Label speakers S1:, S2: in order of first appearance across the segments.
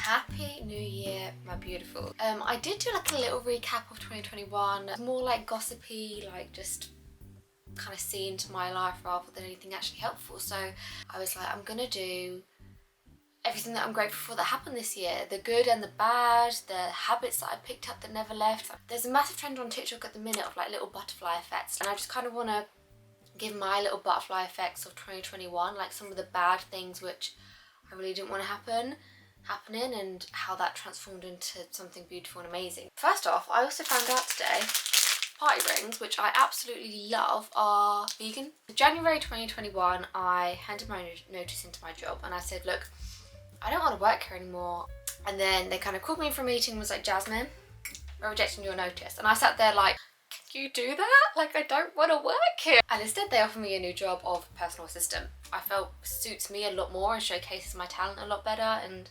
S1: Happy New Year, my beautiful. I did do like a little recap of 2021, more like gossipy, like just kind of see into my life rather than anything actually helpful. So I was like, I'm gonna do everything that I'm grateful for that happened this year, the good and the bad, the habits that I picked up that never left. There's a massive trend on TikTok at the minute of like little butterfly effects, and I just kind of want to give my little butterfly effects of 2021, like some of the bad things which I really didn't want to happening, and how that transformed into something beautiful and amazing. First off, I also found out today party rings, which I absolutely love, are vegan. In January 2021, I handed my notice into my job and I said, look, I don't want to work here anymore. And then they kind of called me in for a meeting and was like, Jasmine, we're rejecting your notice. And I sat there like, can you do that? Like, I don't want to work here. And instead they offered me a new job of personal assistant. I felt suits me a lot more and showcases my talent a lot better and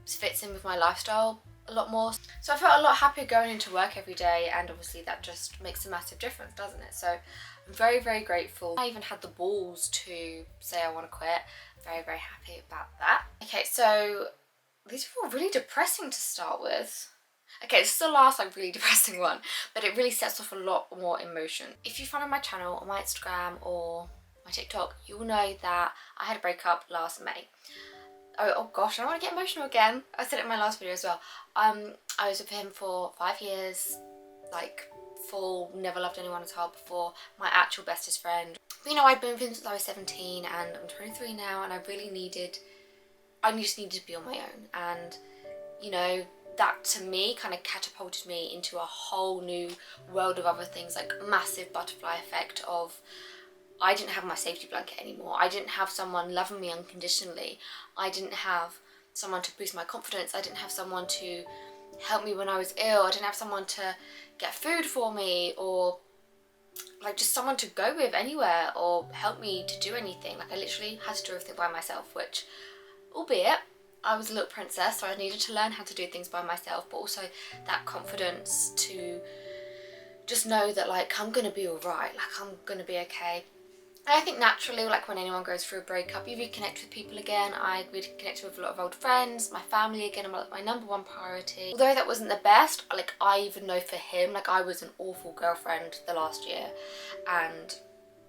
S1: fits in with my lifestyle a lot more. So I felt a lot happier going into work every day, and obviously that just makes a massive difference, doesn't it? So I'm very, very grateful. I even had the balls to say I want to quit. Very, very happy about that. Okay, so these are all really depressing to start with. Okay, this is the last like really depressing one, but it really sets off a lot more emotion. If you follow my channel on my Instagram or my TikTok, you'll know that I had a breakup last May. Oh gosh, I don't want to get emotional again. I said it in my last video as well. I was with him for 5 years, like full, never loved anyone at all before, my actual bestest friend. But, you know, I'd been with him since I was 17 and I'm 23 now, and I just needed to be on my own. And, you know, that to me kind of catapulted me into a whole new world of other things, like massive butterfly effect of I didn't have my safety blanket anymore. I didn't have someone loving me unconditionally. I didn't have someone to boost my confidence. I didn't have someone to help me when I was ill. I didn't have someone to get food for me, or like just someone to go with anywhere or help me to do anything. Like I literally had to do everything by myself, which, albeit I was a little princess, so I needed to learn how to do things by myself, but also that confidence to just know that like I'm gonna be alright, like I'm gonna be okay. And I think naturally, like when anyone goes through a breakup, you reconnect with people again. I reconnected with a lot of old friends, my family again, my number one priority. Although that wasn't the best, like I even know for him, like I was an awful girlfriend the last year and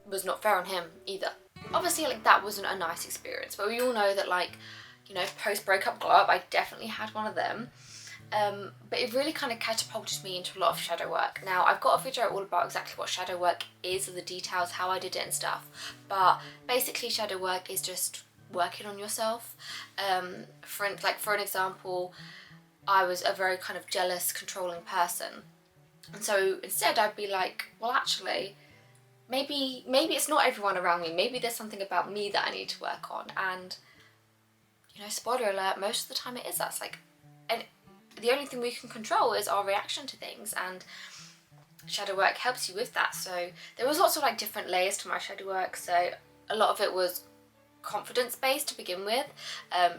S1: was not fair on him either. Obviously, like that wasn't a nice experience, but we all know that, like, you know, post-breakup glow up, I definitely had one of them. But it really kind of catapulted me into a lot of shadow work. Now, I've got a video all about exactly what shadow work is, the details, how I did it and stuff. But basically, shadow work is just working on yourself. For an example, I was a very kind of jealous, controlling person. And so instead I'd be like, well, actually, maybe it's not everyone around me. Maybe there's something about me that I need to work on. And, you know, spoiler alert, most of the time it is us. Like, and the only thing we can control is our reaction to things, and shadow work helps you with that. So there was lots of like different layers to my shadow work. So a lot of it was confidence based to begin with.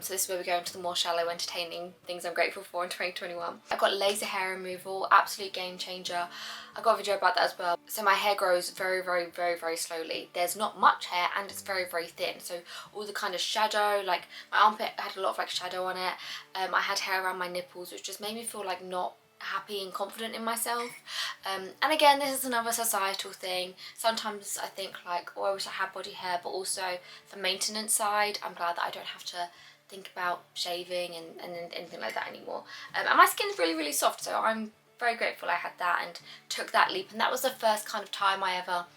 S1: So this is where we go into the more shallow, entertaining things I'm grateful for in 2021. I got laser hair removal, absolute game changer. I got a video about that as well. So my hair grows very, very, very, very slowly. There's not much hair and it's very, very thin. So all the kind of shadow, like my armpit had a lot of like shadow on it. I had hair around my nipples, which just made me feel like not happy and confident in myself. And again, this is another societal thing. Sometimes I think like, oh, I wish I had body hair, but also for maintenance side, I'm glad that I don't have to think about shaving and anything like that anymore. And my skin's really, really soft, so I'm very grateful I had that and took that leap. And that was the first kind of time I ever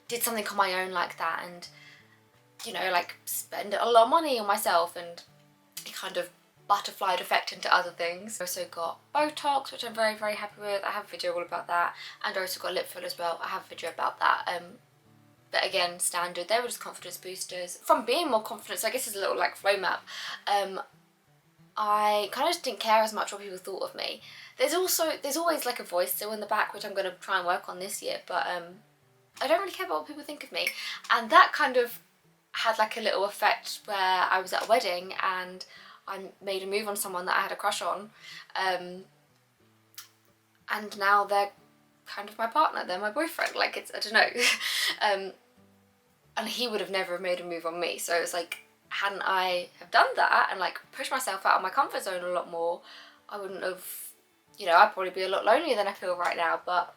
S1: did something on my own like that, and, you know, like spend a lot of money on myself, and it kind of butterflied effect into other things. I also got Botox, which I'm very, very happy with. I have a video all about that. And I also got lip fill as well. I have a video about that. But again, standard. They were just confidence boosters. From being more confident, so I guess it's a little like flow map, I kind of just didn't care as much what people thought of me. There's always like a voice still in the back, which I'm going to try and work on this year, but I don't really care about what people think of me. And that kind of had like a little effect where I was at a wedding and I made a move on someone that I had a crush on, and now they're kind of my partner, they're my boyfriend, like it's, I don't know. And he would have never made a move on me, so it's like, hadn't I have done that and like pushed myself out of my comfort zone a lot more, I wouldn't have, you know, I'd probably be a lot lonelier than I feel right now, but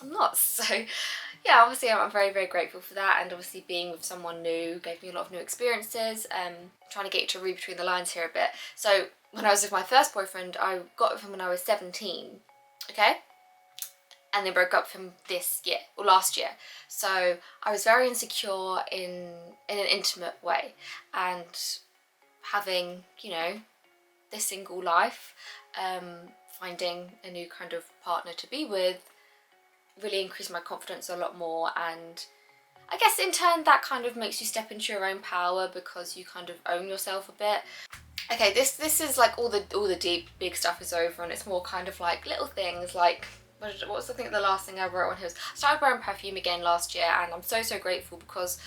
S1: I'm not. So yeah, obviously I'm very, very grateful for that, and obviously being with someone new gave me a lot of new experiences. Trying to get you to read between the lines here a bit. So when I was with my first boyfriend, I got with him when I was 17, okay? And then broke up with him this year, or last year. So I was very insecure in an intimate way, and having, you know, this single life, finding a new kind of partner to be with really increased my confidence a lot more, and I guess in turn that kind of makes you step into your own power because you kind of own yourself a bit. Okay, this is like all the deep big stuff is over, and it's more kind of like little things like what was the last thing I wrote on here was I started wearing perfume again last year, and I'm so grateful because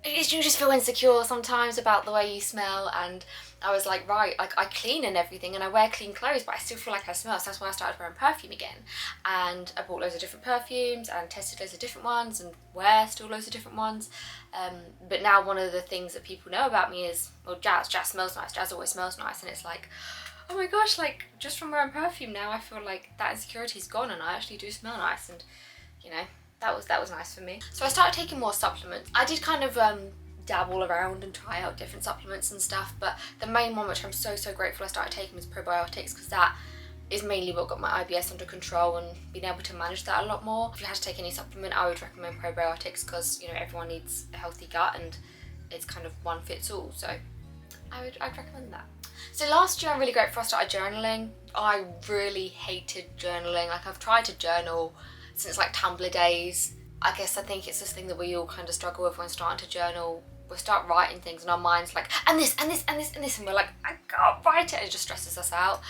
S1: you just feel insecure sometimes about the way you smell, and I was like, right, like I clean and everything and I wear clean clothes, but I still feel like I smell, so that's when I started wearing perfume again. And I bought loads of different perfumes and tested loads of different ones and wear still loads of different ones. But now one of the things that people know about me is, well, Jazz smells nice, Jazz always smells nice, and it's like, oh my gosh, like just from wearing perfume now I feel like that insecurity's gone and I actually do smell nice, and you know, that was nice for me. So I started taking more supplements. I did kind of dabble around and try out different supplements and stuff, but the main one which I'm so grateful I started taking was probiotics, because that is mainly what got my IBS under control and being able to manage that a lot more. If you had to take any supplement, I would recommend probiotics, because, you know, everyone needs a healthy gut and it's kind of one fits all, so I'd recommend that. So last year I'm really grateful I started journaling. I really hated journaling. Like I've tried to journal since like Tumblr days. I guess I think it's this thing that we all kind of struggle with when starting to journal. We start writing things and our mind's like, and this, and this, and this, and this, and we're like, I can't write it. It just stresses us out.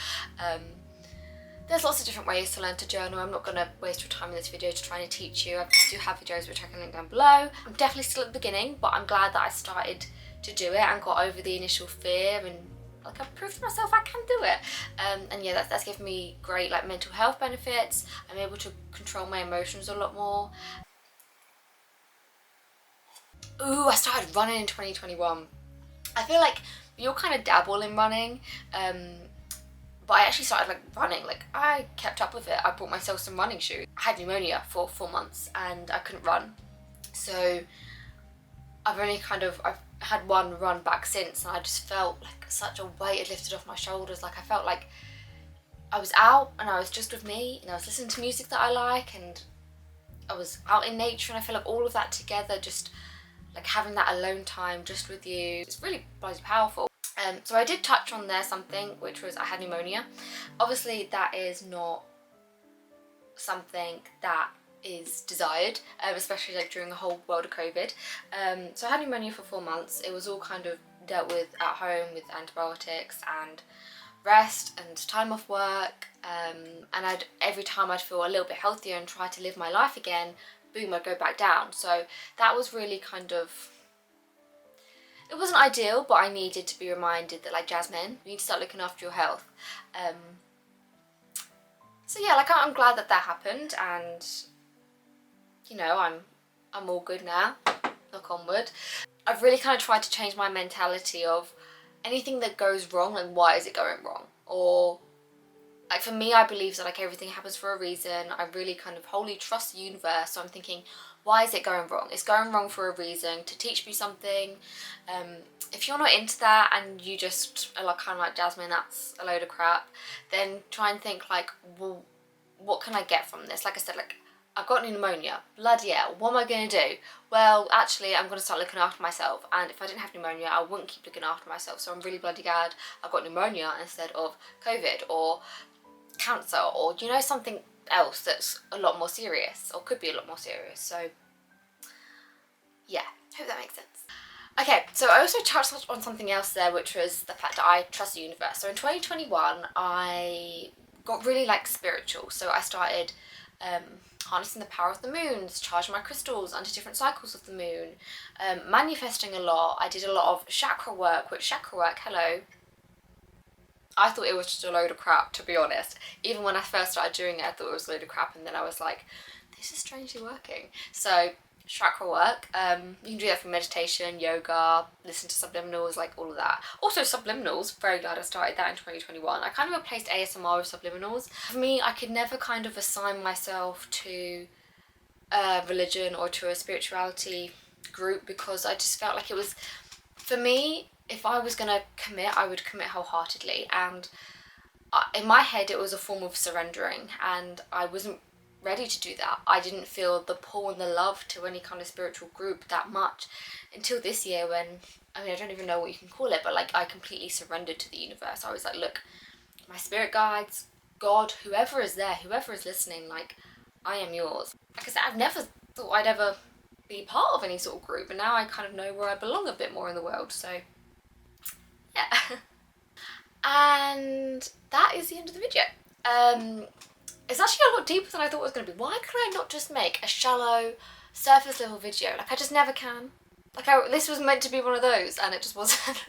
S1: There's lots of different ways to learn to journal. I'm not going to waste your time in this video to try and teach you. I do have videos which I can link down below. I'm definitely still at the beginning, but I'm glad that I started to do it and got over the initial fear, and like I've proved to myself I can do it. And yeah, that's given me great like mental health benefits. I'm able to control my emotions a lot more. Ooh, I started running in 2021. I feel like we all kind of dabble in running, but I actually started like running. Like I kept up with it. I bought myself some running shoes. I had pneumonia for 4 months and I couldn't run, so I've had one run back since, and I just felt like such a weight had lifted off my shoulders. Like I felt like I was out and I was just with me and I was listening to music that I like and I was out in nature, and I feel like all of that together, just like having that alone time just with you, it's really bloody powerful. So I did touch on there something, which was I had pneumonia. Obviously that is not something that is desired, especially like during the whole world of COVID. So I had pneumonia for 4 months. It was all kind of dealt with at home with antibiotics and rest and time off work, and every time I'd feel a little bit healthier and try to live my life again, boom, I'd go back down. So that was really kind of, it wasn't ideal, but I needed to be reminded that like, Jasmine, you need to start looking after your health. So yeah, like I'm glad that happened, and you know, I'm all good now, knock on wood. I've really kind of tried to change my mentality of anything that goes wrong, like why is it going wrong? Or like for me, I believe that like everything happens for a reason. I really kind of wholly trust the universe. So I'm thinking, why is it going wrong? It's going wrong for a reason, to teach me something. If you're not into that and you just are like kind of like, Jasmine, that's a load of crap, then try and think like, well, what can I get from this? Like I said, like I've got pneumonia, bloody hell, what am I going to do? Well, actually, I'm going to start looking after myself, and if I didn't have pneumonia, I wouldn't keep looking after myself. So I'm really bloody glad I've got pneumonia instead of COVID or cancer, or you know, something else that's a lot more serious, or could be a lot more serious. So yeah, hope that makes sense. Okay, so I also touched on something else there, which was the fact that I trust the universe. So in 2021, I got really like spiritual. So I started harnessing the power of the moons, charging my crystals under different cycles of the moon, manifesting a lot. I did a lot of chakra work, which chakra work, hello, I thought it was just a load of crap, to be honest. Even when I first started doing it, I thought it was a load of crap, and then I was like, this is strangely working. So chakra work. You can do that through meditation, yoga, listen to subliminals, like all of that. Also subliminals, very glad I started that in 2021. I kind of replaced ASMR with subliminals. For me, I could never kind of assign myself to a religion or to a spirituality group, because I just felt like it was, for me, if I was gonna commit, I would commit wholeheartedly, and in my head it was a form of surrendering, and I wasn't ready to do that. I didn't feel the pull and the love to any kind of spiritual group that much until this year, when, I mean, I don't even know what you can call it, but like I completely surrendered to the universe. I was like, look, my spirit guides, God, whoever is there, whoever is listening, like, I am yours. Like I said, I've never thought I'd ever be part of any sort of group, and now I kind of know where I belong a bit more in the world, so yeah. And that is the end of the video. It's actually a lot deeper than I thought it was going to be. Why could I not just make a shallow, surface level video? Like, I just never can. Like, this was meant to be one of those, and it just wasn't.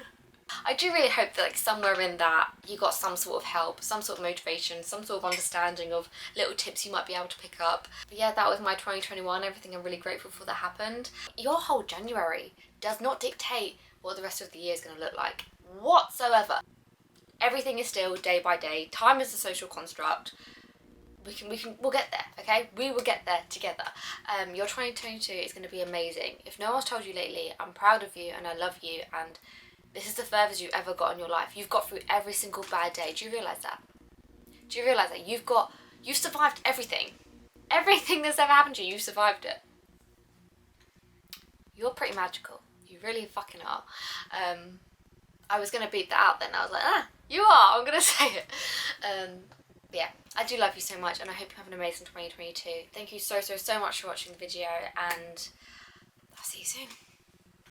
S1: I do really hope that, like, somewhere in that you got some sort of help, some sort of motivation, some sort of understanding of little tips you might be able to pick up. But yeah, that was my 2021, everything I'm really grateful for that happened. Your whole January does not dictate what the rest of the year is going to look like whatsoever. Everything is still day by day. Time is a social construct. We'll get there, okay? We will get there together. Your 2022 is going to be amazing. If no one's told you lately, I'm proud of you and I love you, and this is the furthest you've ever got in your life. You've got through every single bad day. Do you realise that? Do you realise that you've survived everything? Everything that's ever happened to you, you've survived it. You're pretty magical. You really fucking are. I was going to beat that out then. I was like, you are. I'm going to say it. But yeah, I do love you so much, and I hope you have an amazing 2022. Thank you so much for watching the video, and I'll see you soon.